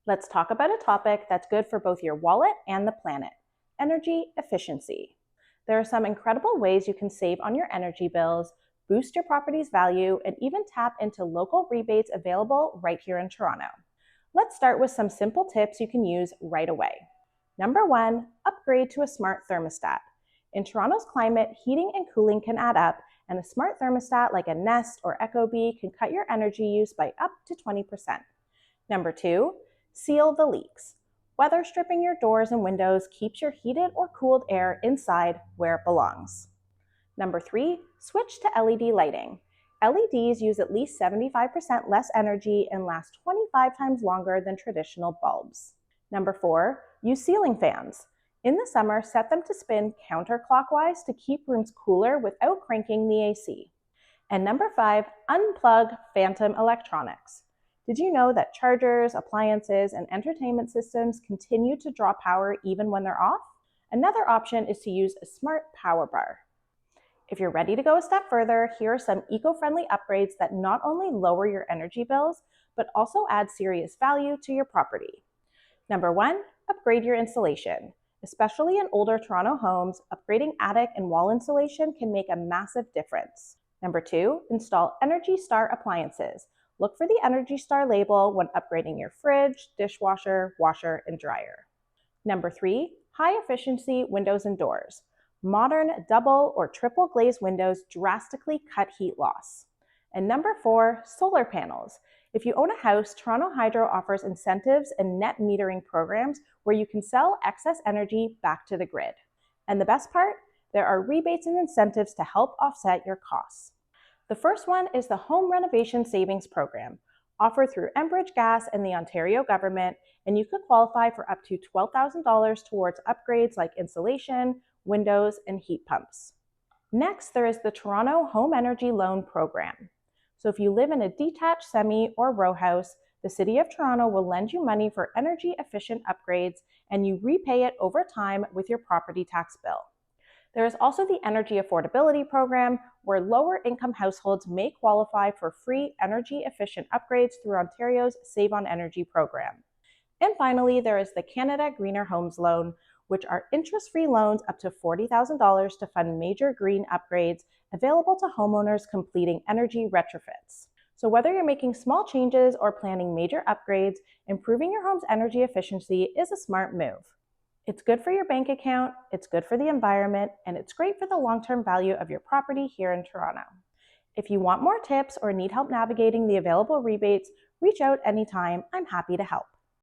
Let's talk about a topic that's good for both your wallet and the planet: energy efficiency. There are some incredible ways you can save on your energy bills, boost your property's value, and even tap into local rebates available right here in Toronto. Let's start with some simple tips you can use right away. Number one, upgrade to a smart thermostat. In Toronto's climate, heating and cooling can add up, and a smart thermostat like a Nest or ecobee can cut your energy use by up to 20%. Number two, seal the leaks. Weather stripping your doors and windows keeps your heated or cooled air inside where it belongs. Number three, switch to LED lighting. LEDs use at least 75% less energy and last 25 times longer than traditional bulbs. Number four, use ceiling fans. In the summer, set them to spin counterclockwise to keep rooms cooler without cranking the AC. And number five, unplug phantom electronics. Did you know that chargers, appliances, and entertainment systems continue to draw power even when they're off? Another option is to use a smart power bar. If you're ready to go a step further, here are some eco-friendly upgrades that not only lower your energy bills, but also add serious value to your property. Number one, upgrade your insulation. Especially in older Toronto homes, upgrading attic and wall insulation can make a massive difference. Number two, install Energy Star appliances. Look for the Energy Star label when upgrading your fridge, dishwasher, washer, and dryer. Number three, high efficiency windows and doors. Modern double or triple glazed windows drastically cut heat loss. And number four, solar panels. If you own a house, Toronto Hydro offers incentives and net metering programs where you can sell excess energy back to the grid. And the best part, there are rebates and incentives to help offset your costs. The first one is the Home Renovation Savings Program, offered through Enbridge Gas and the Ontario government, and you could qualify for up to $12,000 towards upgrades like insulation, windows, and heat pumps. Next, there is the Toronto Home Energy Loan Program. So if you live in a detached semi or row house, the City of Toronto will lend you money for energy efficient upgrades, and you repay it over time with your property tax bill. There is also the Energy Affordability Program, where lower income households may qualify for free energy efficient upgrades through Ontario's Save on Energy program. And finally, there is the Canada Greener Homes Loan, which are interest-free loans up to $40,000 to fund major green upgrades available to homeowners completing energy retrofits. So whether you're making small changes or planning major upgrades, improving your home's energy efficiency is a smart move. It's good for your bank account, it's good for the environment, and it's great for the long-term value of your property here in Toronto. If you want more tips or need help navigating the available rebates, reach out anytime. I'm happy to help.